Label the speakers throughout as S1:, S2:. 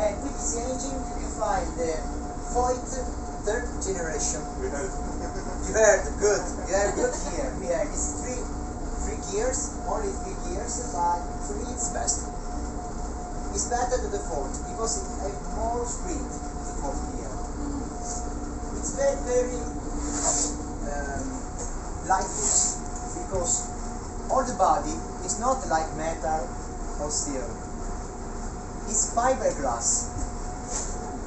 S1: And with this engine you can find the Voigt third generation. You heard good here. We have these three gears, only 3 gears, but for me it's best. It's better than the Voigt because it has more speed, the Voigt gear. It's very lightweight because all the body is not like metal or steel. It's fiberglass.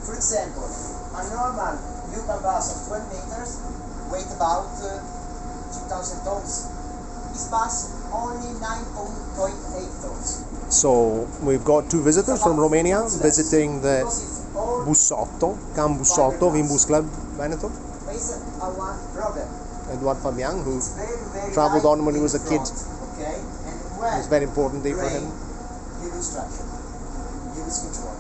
S1: For example, a normal Bucharest bus of 12 meters weighs about 2,000 tons. This bus only 9.8 tons.
S2: So we've got 2 visitors from Romania visiting the Bussotto CAM Bussotto Inbusclub Veneto.
S1: But it's a one problem.
S2: Eduard Fabian, who
S1: Very
S2: travelled
S1: light
S2: on when he was a kid.
S1: Okay, and when
S2: It was a very important day for
S1: rain,
S2: him.
S1: you lose traction, you lose control.